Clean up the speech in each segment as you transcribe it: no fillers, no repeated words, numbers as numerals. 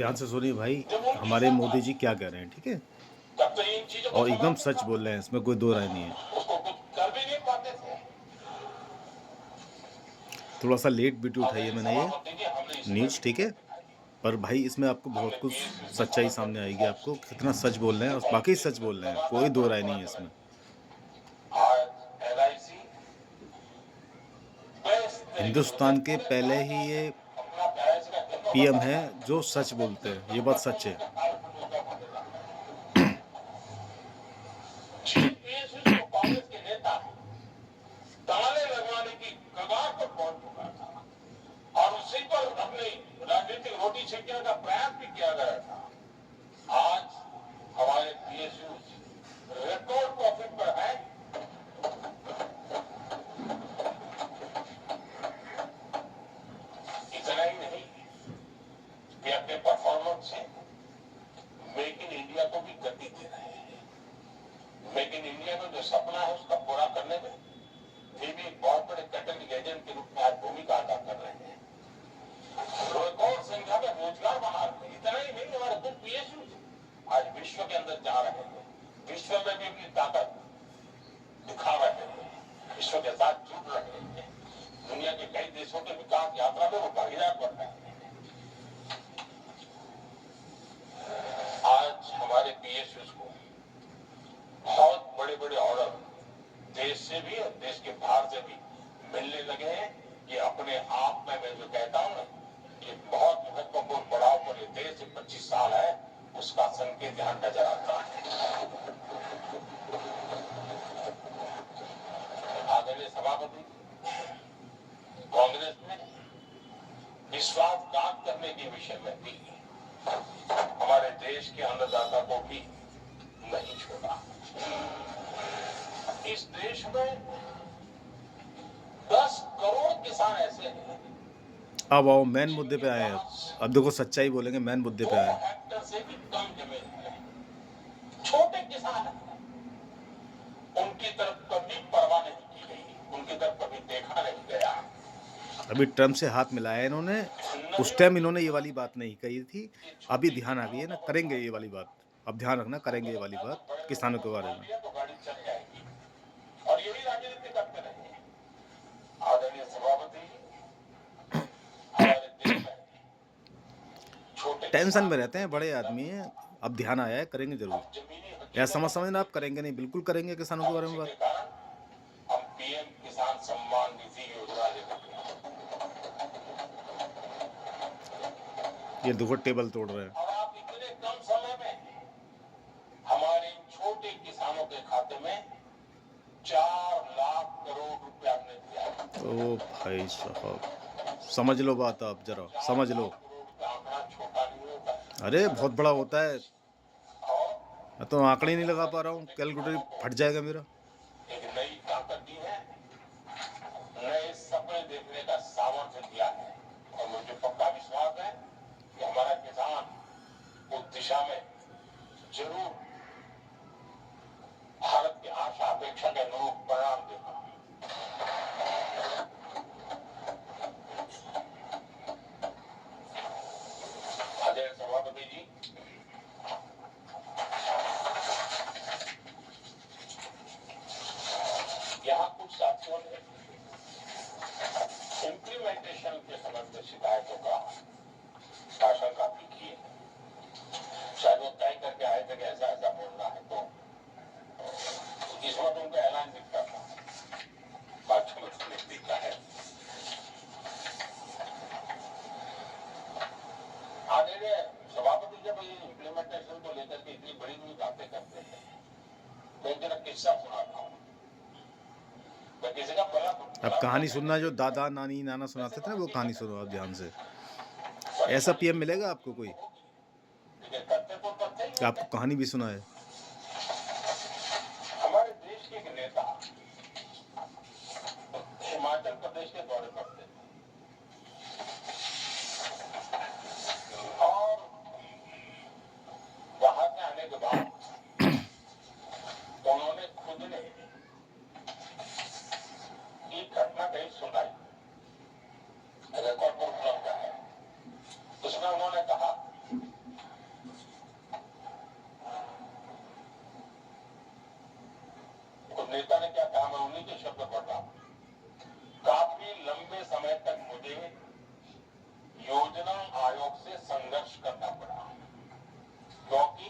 ध्यान से सुनिए भाई, जब वो उनकी हमारे सरकार मोदी जी क्या कह रहे हैं, ठीक है? तब तो इन चीजों को और एकदम संभालना सच था, बोल रहे हैं, इसमें कोई दो राय नहीं है। उसको कुछ कर भी नहीं पाते थे। थोड़ा-सा लेट वीडियो उठाई है आदरणीय मैंने ये सभापति जी, हमने इसमें न्यूज़, भी ठीक है? दिक्कत दिखाई। पर भाई इसमें आपको हमने बहुत कुछ पीएसयू से सच्चाई खबर कर सामने दी, आएगी आपको, कितना सच बोल रहे हैं और वाक़ई रिकॉर्ड सच बोल रहे हैं, लगातार कोई दो बड़े राय नहीं है पराक्रम। इसमें। आज एलआईसी बेस्ट तरीके से हिंदुस्तान के पूरे पहले साल ही का ये अपना बैच का जन्म पीएम होता है, हैं जो सच बोलते हैं, ये बात सच है। जिन पीएसयू को कांग्रेस के नेता ताले लगवाने की कगार पर पहुंच चुका था और उसी पर अपनी राजनीतिक रोटी छीनने का प्रयास भी किया गया था, आज हमारे पीएसयू रिकॉर्ड प्रॉफिट पर है। इतना ही नहीं, वे अपने परफॉर्मेंस से मेक इन इंडिया को भी गति दे रहे हैं। मेक इन इंडिया का जो सपना है उसका पूरा करने में वे भी एक बहुत बड़े कैटलिक एजेंट के रूप में आज भूमिका अदा कर रहे हैं। रिकॉर्ड संख्या में रोजगार बना रहे हैं। इतना ही नहीं, हमारे दो पीएसयू आज विश्व के अंदर जा रहे हैं, विश्व में भी अपनी ताकत दिखा रहे हैं, विश्व के साथ जुड़ रहे हैं, दुनिया के कई देशों के विकास यात्रा में वो भागीदार बन रहे हैं। आज हमारे पीएसयू को बहुत बड़े बड़े ऑर्डर देश से भी और देश के बाहर से भी मिलने लगे हैं। ये अपने आप में मैं जो कहता हूं ना, ये बहुत महत्वपूर्ण पड़ाव पर ये देश 25 साल है, उसका संकेत यहां नजर आता है। आदरणीय सभापति, कांग्रेस ने विश्वासघात करने के विषय में भी हमारे देश के अन्नदाता को भी नहीं छोड़ा। इस देश में 10 करोड़ किसान ऐसे हैं, अब आओ मेन मुद्दे पे जिनके आए हैं अब। पास अब देखो सच्चाई बोलेंगे, मेन मुद्दे 2 पे आए हैं। हेक्टेयर से भी कम जमीन है, छोटे किसान हैं। उनकी तरफ कभी परवाह नहीं की गई, उनकी तरफ कभी देखा नहीं गया। अभी ट्रम्प से हाथ मिलाया है इन्होंने, उस टाइम इन्होंने ये वाली बात नहीं कही थी, ये अभी छोटे ध्यान आ गई किसानों है ना, का करेंगे बलिदान ये वाली था। बात। अब ध्यान रखना, करेंगे ये उन्होंने वाली कहा बात तो बड़े लोगों किसानों को के बारे मान में। लिया तो गाड़ी चल जाएगी, और यही राजनीति करते रहे। आदरणीय सभापति, हमारे देश में छोटे टेंशन किसान में रहते हैं, बड़े आदमी हैं, अब ध्यान आया है, करेंगे ज़रूर। अब जमीनी या हकीकतों को समझना आप करेंगे नहीं, बिल्कुल करेंगे किसानों के और बारे में उसी बात। के कारण हम पीएम किसान सम्मान निधि योजना लेकर के ये देखो टेबल तोड़ रहे हैं। और आप इतने कम समय में हमारे इन छोटे किसानों के खाते में 4 लाख करोड़ रुपया हमने दिया। ओ भाई साहब, समझ लो बात, आप जरा 4 समझ लो। लाख करोड़ का आंकड़ा छोटा नहीं होता है। अरे बहुत बड़ा होता है, और मैं तो आंकड़े ही नहीं हमने लगा हमारे पा रहा हूँ, छोटे कैलकुलेटर किसानों को फट जाएगा मेरा। एक नई ताकत दी है, नए सपने देखने का सामर्थ्य दिया है, और मुझे पक्का विश्वास है कि हमारा किसान उस दिशा में जरूर भारत की आशा अपेक्षा के अनुरूप परिणाम देगा। आदरणीय सभापति जी, यहाँ कुछ साथियों ने इम्प्लीमेंटेशन के संबंध में शिकायतों का आशंका भी की है। शायद वो तय करके आए थे कि ऐसा ऐसा बोलना है, तो इस वक्त उनका ऐलान दिखता था, बातों में तो नहीं दिखता है। आदरणीय सभापति जब ये इम्प्लीमेंटेशन को लेकर के इतनी बड़ी बड़ी बातें करते हैं, मैं जरा किस्सा सुनाता हूँ। मैं किसी का बड़ा अब कहानी सुनना, जो नहीं दादा नानी नाना सुनाते थे ना, वो कहानी सुनो आप ध्यान से। ऐसा परेशानी पीएम तो मिलेगा जरूर आपको कोई, होगी, लेकिन करते तो तथ्य ही कि होते आपको हैं। कहानी भी सुनाए। हमारे देश के एक नेता हिमाचल प्रदेश के दौरे पर थे, और वहां से आने के बाद उन्होंने खुद ने एक घटना कहीं सुनाई, रिकॉर्ड पर उपलब्ध है। उसमें उन्होंने कहा नेता ने क्या कहा, मैं उन्हीं के शब्द पढ़ रहा हूं। काफी लंबे समय तक मुझे योजना आयोग से संघर्ष करना पड़ा, क्योंकि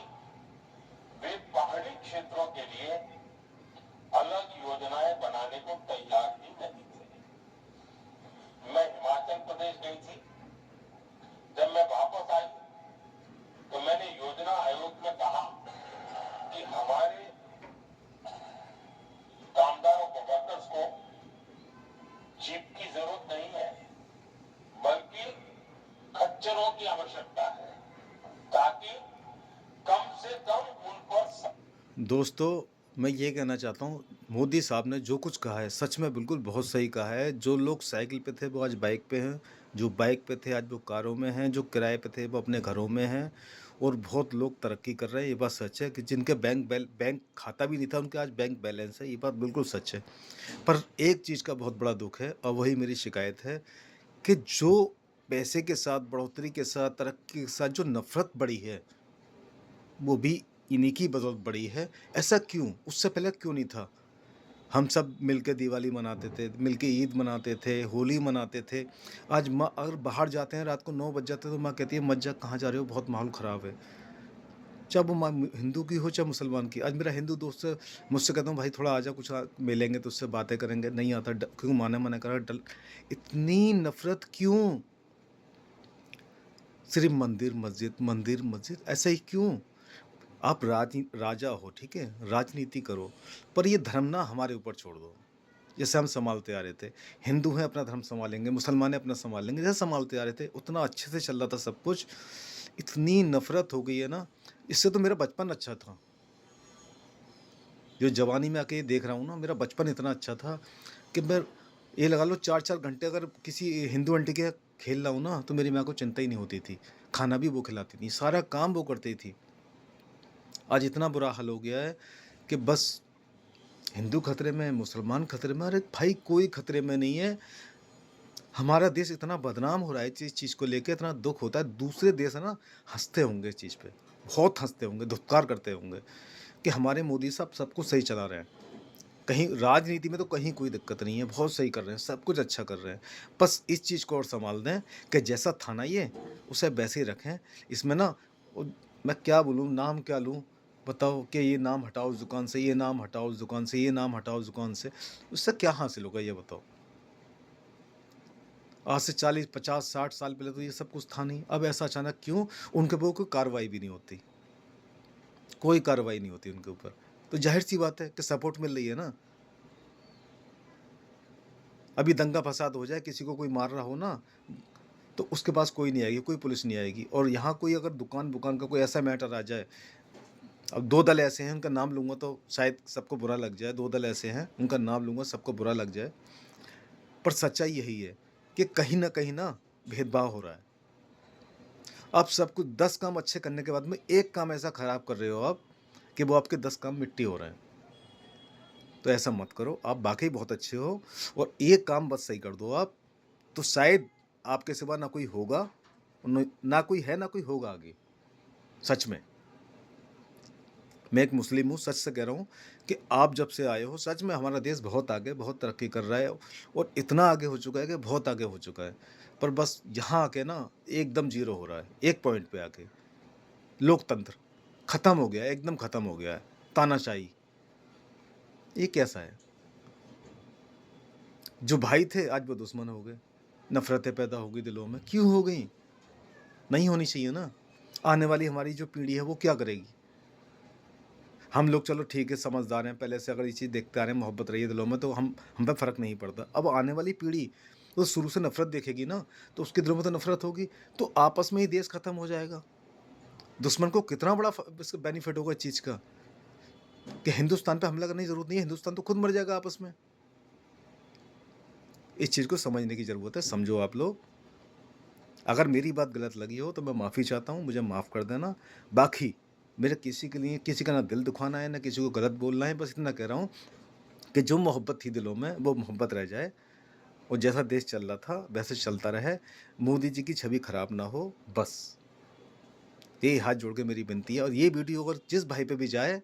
वे पहाड़ी क्षेत्रों के लिए अलग योजनाएं बनाने को तैयार ही नहीं थे। मैं हिमाचल प्रदेश गई थी, जब मैं वापस आई तो मैंने योजना आयोग में कहा कि हमारे कामदारों को, वर्कर्स को जीप की जरूरत नहीं है, बल्कि खच्चरों की आवश्यकता है, ताकि कम से कम उन पर। दोस्तों, मैं ये कहना चाहता हूँ, मोदी साहब ने जो कुछ कहा है सच में बिल्कुल बहुत सही कहा है। जो लोग साइकिल पे थे वो आज बाइक पे हैं, जो बाइक पे थे आज वो कारों में हैं, जो किराए पे थे वो अपने घरों में हैं, और बहुत लोग तरक्की कर रहे हैं। ये बात सच है कि जिनके बैंक खाता भी नहीं था उनके आज बैंक बैलेंस है, ये बात बिल्कुल सच है। पर एक चीज़ का बहुत बड़ा दुख है और वही मेरी शिकायत है कि जो पैसे के साथ, बढ़ोतरी के साथ, तरक्की के साथ जो नफ़रत बढ़ी है, वो भी इन्हीं की बदौलत बढ़ी है। ऐसा क्यों? उससे पहले क्यों नहीं था? हम सब मिलके दिवाली मनाते थे, मिलके ईद मनाते थे, होली मनाते थे। आज माँ अगर बाहर जाते हैं रात को 9 बज जाते हैं तो माँ कहती है, "मत जा, कहाँ जा रहे हो? बहुत माहौल ख़राब है।" चाहे वो माँ हिंदू की हो चाहे मुसलमान की। आज मेरा हिंदू दोस्त है, मुझसे कहता हूँ, "भाई थोड़ा आ जा, कुछ मिलेंगे तो उससे बातें करेंगे।" नहीं आता, क्योंकि माँ ने मना करा, डल इतनी नफ़रत क्यों? सिर्फ़ मंदिर, मस्जिद ऐसा ही क्यों? आप राजा हो, ठीक है, राजनीति करो, पर ये धर्म ना हमारे ऊपर छोड़ दो। जैसे हम संभालते आ रहे थे, हिंदू हैं अपना धर्म संभालेंगे, मुसलमान हैं अपना संभालेंगे, जैसे संभालते आ रहे थे उतना अच्छे से चल रहा था सब कुछ। इतनी नफरत हो गई है ना, इससे तो मेरा बचपन अच्छा था। जो जवानी में आके ये देख रहा हूँ ना, मेरा बचपन इतना अच्छा था कि मैं, ये लगा लो 4-4 घंटे अगर किसी हिंदू आंटी के खेल रहा हूँ ना, तो मेरी माँ को चिंता ही नहीं होती थी। खाना भी वो खिलाती थी, सारा काम वो करती थी। आज इतना बुरा हाल हो गया है कि बस हिंदू खतरे में है, मुसलमान खतरे में, अरे भाई कोई खतरे में नहीं है। हमारा देश इतना बदनाम हो रहा है इस चीज़ को लेके, इतना दुख होता है। दूसरे देश है ना, हंसते होंगे इस चीज़ पे, बहुत हंसते होंगे, धुतकार करते होंगे कि हमारे मोदी साहब सब कुछ सही चला रहे हैं। कहीं राजनीति में तो कहीं कोई दिक्कत नहीं है, बहुत सही कर रहे हैं, सब कुछ अच्छा कर रहे हैं। बस इस चीज़ को और संभाल दें कि जैसा था ना ये, उसे वैसे ही रखें। इसमें ना वो, मैं क्या बोलूँ, नाम क्या लूँ? बताओ कि ये नाम हटाओ उस दुकान से, ये नाम हटाओ उस दुकान से, ये नाम हटाओ उस दुकान से। उससे क्या हासिल होगा ये बताओ? आज से 40, 50, 60 साल पहले तो ये सब कुछ था नहीं। अब ऐसा अचानक क्यों? उनके ऊपर कोई कार्रवाई भी नहीं होती, कोई कार्रवाई नहीं होती उनके ऊपर। तो ज़ाहिर-सी बात है कि सपोर्ट मिल रही है ना। अभी दंगा फसाद हो जाए, किसी को कोई मार रहा हो ना, तो उसके पास कोई नहीं आएगी, कोई पुलिस नहीं आएगी। और यहाँ कोई अगर दुकान-वुकान का कोई ऐसा मैटर आ जाए, अब 2 दल ऐसे हैं, उनका नाम लूँगा तो शायद सबको बुरा लग जाए। 2 दल ऐसे हैं, उनका नाम लूँगा सबको बुरा लग जाए। पर सच्चाई यही है कि कहीं न ना भेदभाव हो रहा है। आप सब कुछ 10 काम अच्छे करने के बाद में एक काम ऐसा खराब कर रहे हो आप कि वो आपके 10 काम मिट्टी हो रहे हैं। तो ऐसा मत करो, आप वाक़ई बहुत अच्छे हो, और एक काम बस सही कर दो आप, तो शायद आपके सिवा ना कोई होगा, ना कोई है, ना कोई होगा आगे। सच में। मैं एक मुस्लिम हूँ, सच से कह रहा हूँ कि आप जब से आए हो, सच में हमारा देश बहुत आगे, बहुत तरक्की कर रहा है, और इतना आगे हो चुका है कि बहुत आगे हो चुका है। पर बस यहाँ आके ना एकदम ज़ीरो हो रहा है, एक पॉइंट पे आके। लोकतंत्र खत्म हो गया है, एकदम खत्म हो गया है। तानाशाही, ये कैसा है? जो भाई थे आज वो दुश्मन हो गए। नफ़रतें पैदा हो गई दिलों में, क्यों हो गई? नहीं होनी चाहिए ना। आने वाली हमारी जो पीढ़ी है वो क्या करेगी? हम लोग चलो ठीक है, समझदार हैं, पहले से अगर ये चीज़ देखते आ रहे हैं, मोहब्बत रही है दिलों में, तो हम पे फ़र्क नहीं पड़ता। अब आने वाली पीढ़ी तो शुरू से नफ़रत देखेगी ना, तो उसके दिलों में तो नफ़रत होगी, तो आपस में ही देश खत्म हो जाएगा। दुश्मन को कितना बड़ा इसका बेनिफिट होगा इस चीज़ का कि हिंदुस्तान पे हमला करने की ज़रूरत नहीं है, हिंदुस्तान तो खुद मर जाएगा आपस में। इस चीज़ को समझने की ज़रूरत है, समझो आप लोग। अगर मेरी बात गलत लगी हो तो मैं माफ़ी चाहता हूँ, मुझे माफ़ कर देना। बाकी मेरे किसी के लिए किसी का ना दिल दुखाना है, ना किसी को गलत बोलना है, बस इतना कह रहा हूँ कि जो मोहब्बत थी दिलों में वो मोहब्बत रह जाए, और जैसा देश चल रहा था वैसे चलता रहे। मोदी जी की छवि खराब ना हो, बस यही हाथ जोड़ के मेरी विनती है। और ये वीडियो अगर जिस भाई पे भी जाए,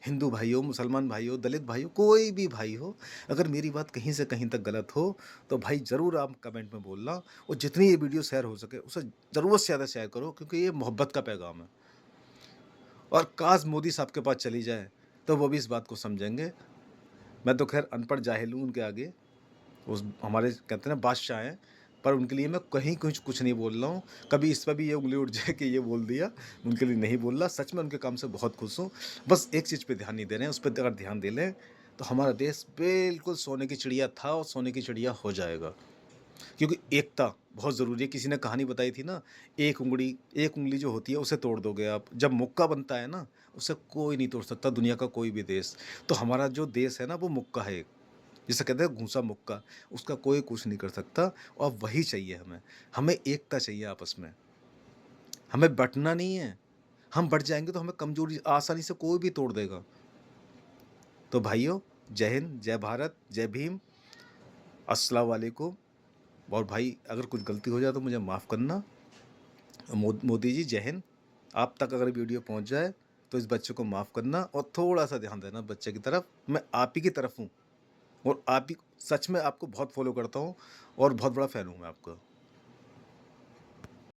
हिंदू भाई हो, मुसलमान भाई हो, दलित भाई हो, कोई भी भाई हो, अगर मेरी बात कहीं से कहीं तक गलत हो, तो भाई ज़रूर आप कमेंट में बोलना और जितनी ये वीडियो शेयर हो सके, उसे ज़रूरत से ज़्यादा शेयर करो क्योंकि ये मोहब्बत का पैगाम है। और काश मोदी साहब के पास चली जाए, तो वो भी इस बात को समझेंगे। मैं तो खैर अनपढ़ जाहिल हूँ उनके आगे, उस हमारे कहते हैं ना बादशाह हैं, पर उनके लिए मैं कहीं कुछ नहीं बोल रहा हूँ। कभी इस पे भी ये उँगली उठ जाए कि ये बोल दिया, उनके लिए नहीं बोल रहा। सच में उनके काम से बहुत खुश हूँ। बस एक चीज़ पे ध्यान नहीं दे रहे हैं, उस पे अगर ध्यान दे लें, तो हमारा देश बिल्कुल सोने की चिड़िया था और सोने की चिड़िया हो जाएगा। क्योंकि एकता बहुत ज़रूरी है। किसी ने कहानी बताई थी ना, एक उँगली जो होती है उसे तोड़ दोगे आप, जब मुक्का बनता है ना, उसे कोई नहीं तोड़ सकता, दुनिया का कोई भी देश। तो हमारा जो देश है ना, वो मुक्का है एक। जिसे कहते हैं घूसा मुक्का, उसका कोई कुछ नहीं कर सकता और वही चाहिए हमें। हमें एकता चाहिए आपस में, हमें बँटना नहीं है। हम बँट जाएँगे तो हमें कमज़ोरी आसानी से कोई भी तोड़ देगा। तो भाइयों, जय हिंद, जय भारत, जय भीम, अस्सलाम वालेकुम। और भाई अगर कुछ गलती हो जाए तो मुझे माफ़ करना। मोदी जी जय हिंद। आप तक अगर वीडियो पहुँच जाए तो इस बच्चे को माफ़ करना और थोड़ा-सा ध्यान देना बच्चे की तरफ। मैं आप ही की तरफ हूँ और आप ही, सच में आपको बहुत फ़ॉलो करता हूँ और बहुत बड़ा फ़ैन हूँ मैं आपका।